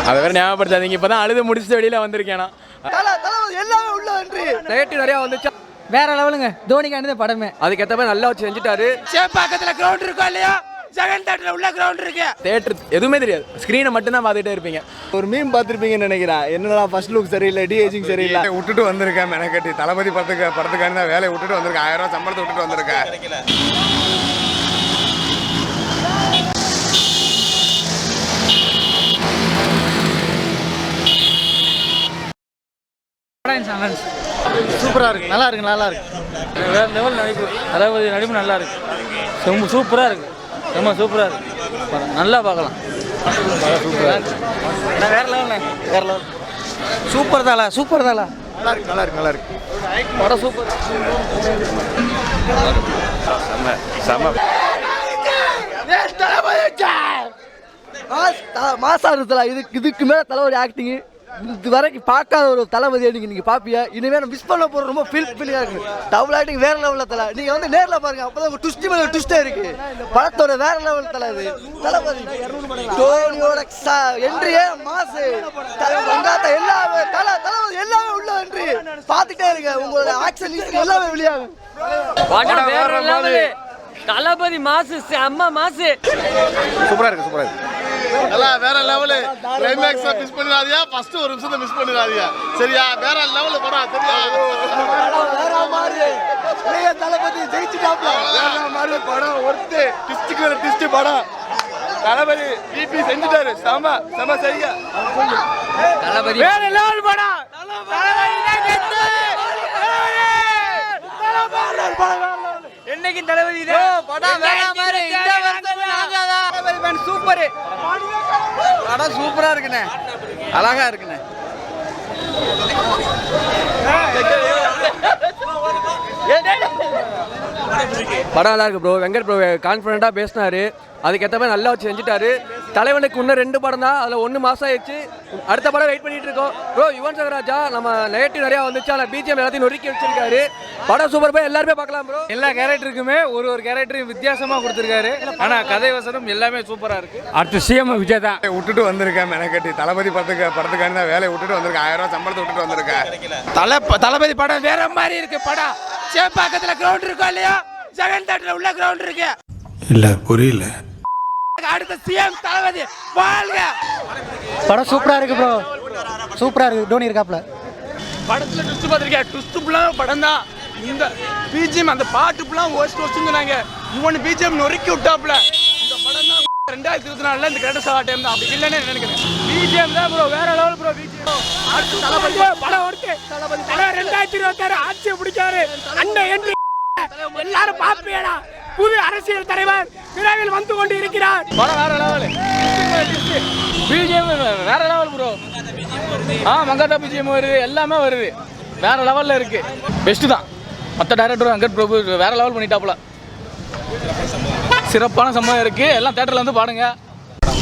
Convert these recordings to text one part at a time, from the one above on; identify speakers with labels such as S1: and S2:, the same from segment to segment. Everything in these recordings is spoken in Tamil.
S1: அதை வேற ஞாபகப்படுத்தாதீங்க. இப்பதான் அழுது முடிச்சுட்டு வெளியில வந்திருக்கேன்.
S2: எல்லாமே உள்ள வந்து
S1: நெகட்டிவ் நிறைய வந்துச்சு.
S2: வேற லெவலுங்க. தோனிக்கானது படமே
S1: அதுக்கேற்ற மாதிரி நல்லா வச்சு செஞ்சுட்டாரு.
S3: சேப்பாக்கத்துல கிரவுண்ட் இருக்கா இல்லையா? செகண்ட் தேட்டர்ல உள்ள கிரவுண்ட் இருக்கு.
S1: தேட்டர் எதுவுமே தெரியாது, ஸ்க்ரீனை மட்டும் தான் பார்த்துட்டே இருப்பீங்க.
S4: ஒரு மீம் பார்த்துருப்பீங்கன்னு நினைக்கிறேன். என்னடா ஃபர்ஸ்ட் லுக் சரியில்லை, டிஏஜிங் சரியில்லை,
S5: விட்டுட்டு வந்திருக்கேன். மெனக்கட்டி தளபதி படத்துக்கான வேலையை விட்டுட்டு வந்திருக்கேன். 1000 ரூபா சம்பளத்தை விட்டுட்டு வந்திருக்கேன்.
S4: சூப்பராக இருக்கு, நல்லா இருக்கு, நல்லா இருக்கு.
S2: வேற லெவல் நடிப்பு. தளபதி நடிப்பு நல்லா இருக்கு. ரொம்ப சூப்பரா இருக்கு. ரொம்ப சூப்பரா இருக்கு. நல்லா பார்க்கலாம். சூப்பரா இருக்கு. வேற லெவல், வேற லெவல். சூப்பர் தாளா, சூப்பர் தாளா.
S4: நல்லா இருக்கு, நல்லா இருக்கு, நல்லா இருக்கு.
S2: படம் சூப்பர்.
S6: மாசா இருக்குதா இதுக்கு மேல தலைவரி ஆக்டிங் இது வரைக்கும் பார்க்காத ஒரு தளபதி நீங்க பாப்பியா. இனிமேல் மிஸ் பண்ண போற ரொம்ப ஃபீலிங்கா இருக்கு. டபுள் ஆக்டிங் வேற லெவல்ல தலை. நீங்க வந்து நேர்ல பாருங்க, அப்பதான் ஒரு ட்விஸ்ட் மேல ட்விஸ்டே இருக்கு. படத்தோட வேற லெவல் தலை. இது தளபதி தோனியோட என்ட்ரியே மாசு. வெங்காத்த எல்லாமே தளபதி எல்லாமே உள்ள என்ட்ரி பார்த்துட்டே இருக்க. உங்களோட ஆக்ஷன் எல்லாமே வெளியாகும்.
S2: வேற லெவல். தளபதி மாசு, அம்மா மாசு.
S5: சூப்பரா இருக்கு, சூப்பரா இருக்கு. நல்லா வேற லெவலு. கிளைமேக்ஸ் மிஸ் பண்ணிடாதீங்க. ஃபர்ஸ்ட் ஒரு நிமிஷத்தை மிஸ் பண்ணிடாதீங்க. சரியா? வேற லெவல் படம். சரியா?
S6: வேற மாதிரி இளைய தளபதி ஜெயிச்சிட்டாப்ல.
S5: வேற மாதிரி படம். ஒருத்து டிஸ்ட்ரிக்ட்ல டிஸ்ட் படம். தளபதி பிபி செஞ்சுட்டாரு. செம சரியா?
S2: தளபதி
S3: வேற லெவல் படம்.
S2: என்னைக்கு தளபதி இது படம் வேற மாதிரி. இந்த வருஷம் தளபதி மேன் சூப்பர். படம் சூப்பரா இருக்குண்ணே, அழகா இருக்குண்ணே.
S1: படம் நல்லா இருக்கு ப்ரோ. வெங்கட் ப்ரோ கான்ஃபிடென்ட்டாக பேசினாரு. அதுக்கேற்ற மாதிரி நல்லா வச்சு செஞ்சுட்டாரு. தலைவனுக்கு இன்னும் 2 படம் தான், அதில் 1 மாதம் ஆயிடுச்சு. அடுத்த படம் வெயிட் பண்ணிட்டு இருக்கோம் ப்ரோ. யுவன் சங்கர் ராஜா நம்ம நெகட்டிவ் நிறையா வந்துச்சு, ஆனால் பிஜிஎம் எல்லாத்தையும் நொறுக்கி வச்சிருக்காரு. படம் சூப்பர் போய் எல்லாருமே பார்க்கலாம் ப்ரோ.
S2: எல்லா கேரக்டருக்குமே ஒரு கேரக்டரையும் வித்தியாசமாக கொடுத்துருக்காரு. ஆனால் கதை வசனம் எல்லாமே சூப்பராக இருக்கு.
S3: அடுத்த சிஎம் விஜய் தான்.
S5: விட்டுட்டு வந்திருக்கேன். மெனக்கட்டி தளபதி படத்துக்கான வேலையை விட்டுட்டு வந்திருக்கேன். 1000 ரூபா சம்பளத்தை விட்டுட்டு வந்திருக்கேன்.
S3: தளபதி படம் வேற மாதிரி இருக்கு. படம் சேப்பாக்கத்துல கிரவுண்ட் இருக்கா இல்லையா? செகண்ட் தேட்டர்ல உள்ள கிரவுண்ட் இருக்கு.
S5: இல்ல புரியல.
S3: அடுத்த சிஎம் தளபதி வாழ்க.
S6: படம் சூப்பரா இருக்கு ப்ரோ, சூப்பரா இருக்கு. தோனி இருக்காப்ல
S3: படத்துல ட்விஸ்ட் பார்த்திருக்கேன். ட்விஸ்ட் ஃபுல்லாக படம் தான். இந்த பிஜிஎம் அந்த பாட்டு ஃபுல்லாக ஒஸ்ட் சொன்னாங்க. இவன் பிஜிஎம் நொறுக்கி விட்டாப்ல. இந்த படம் தான் 2024 இந்த கிரெடிட் சாவா டைம் தான். அப்படி இல்லைன்னு நினைக்கிறேன். பிஜிஎம் தான் ப்ரோ, வேற லெவல் ப்ரோ. பிஜிஎம் அடுத்து தளபதி படம் ஒர்க்கு. தளபதி படம் 2026 ஆட்சியை பிடிச்சாரு. அண்ணன் என்று எல்லாரும் பாப்பீங்களா? புது அரசியல் தலைவர் விரைவில் வந்து கொண்டு இருக்கிறார்.
S2: படம் வேற லெவல். பிஜிஎம் வேற லெவல் ப்ரோ. மங்காத்தா பிஜிஎம் வருது, எல்லாமே வருது. வேற லெவல்ல இருக்கு. பெஸ்ட் தான். மற்ற டைரக்டரும் வெங்கட் பிரபு வேற லெவல் பண்ணிட்டாப்ல. சிறப்பான சம்பவம் இருக்கு. எல்லாம் தேட்டர்ல வந்து பாருங்க.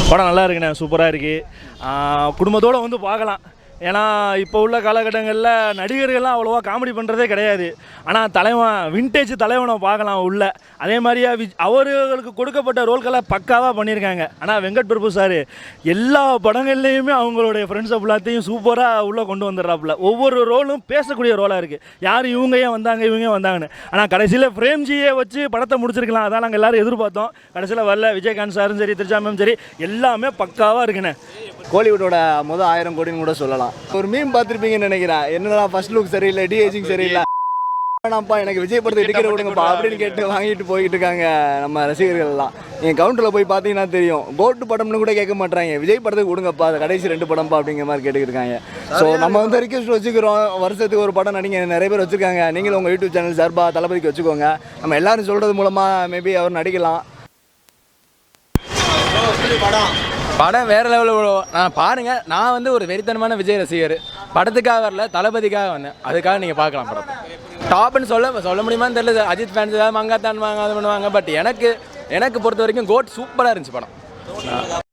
S7: படம் நல்லா இருக்குண்ணே, சூப்பராக இருக்குது. குடும்பத்தோடு வந்து பார்க்கலாம். ஏன்னா இப்போ உள்ள காலகட்டங்களில் நடிகர்கள்லாம் அவ்வளோவா காமெடி பண்ணுறதே கிடையாது. ஆனால் தலைவன் வின்டேஜ் தலைவனை பார்க்கலாம் உள்ள. அதே மாதிரியா அவர்களுக்கு கொடுக்கப்பட்ட ரோல்களை பக்காவாக பண்ணியிருக்காங்க. ஆனால் வெங்கட் பிரபு சார் எல்லா படங்கள்லேயுமே அவங்களுடைய ஃப்ரெண்ட்ஸை எல்லாத்தையும் சூப்பராக உள்ளே கொண்டு வந்துடுறாப்புல. ஒவ்வொரு ரோலும் பேசக்கூடிய ரோலாக இருக்குது. யார் இவங்க ஏன் வந்தாங்க, இவங்க வந்தாங்கன்னு. ஆனால் கடைசியில் ஃப்ரேம்ஜியை வச்சு படத்தை முடிச்சிருக்கலாம். அதான் நாங்கள் எல்லோரும் எதிர்பார்த்தோம். கடைசியில் வரல. விஜயகாந்த் சாரும் சரி, திருச்சா மேம் சரி, எல்லாமே பக்காவாக இருக்குண்ணே.
S4: கோலிவுட்டோட 1000 கோடின்னு கூட சொல்லலாம். ஒரு மீம் பார்த்துருப்பீங்கன்னு நினைக்கிறேன். என்னடா ஃபர்ஸ்ட் லுக் சரியில்லை, டிஏஜிங் சரியில்லை, வேணாம்ப்பா எனக்கு விஜய் படத்தை டிக்கெட் கொடுங்கப்பா அப்படின்னு கேட்டு வாங்கிட்டு போய்கிட்டு இருக்காங்க நம்ம ரசிகர்கள்லாம். என் கவுண்டரில் போய் பார்த்தீங்கன்னா தெரியும். கோட்டு படம்னு கூட கேட்க மாட்டாங்க. விஜய் படத்துக்கு கொடுங்கப்பா, கடைசி 2 படம்ப்பா அப்படிங்கிற மாதிரி கேட்டுக்கிட்டு இருக்காங்க. ஸோ நம்ம வந்து ரிக்வெஸ்ட் வச்சுக்கிறோம். வருஷத்துக்கு ஒரு படம் நடிங்க. நிறைய பேர் வச்சுருக்காங்க. நீங்களும் உங்கள் யூடியூப் சேனல் சார்பாக தளபதிக்கு வச்சுக்கோங்க. நம்ம எல்லாரும் சொல்கிறது மூலமாக மேபி அவர் நடிக்கலாம்.
S1: படம் வேற லெவலில் நான் பாருங்க. நான் வந்து ஒரு வெறித்தனமான விஜய் ரசிகர். படத்துக்காக வரல, தளபதிக்காக வந்தேன். அதுக்காக நீங்கள் பார்க்கலாம் படம். டாப்னு சொல்ல முடியுமான்னு தெரியல. அஜித் ஃபேன்ஸ் ஏதாவது மங்காத்தான் வாங்க அது பண்ணுவாங்க. பட் எனக்கு பொறுத்த வரைக்கும் கோட் சூப்பராக இருந்துச்சு படம்.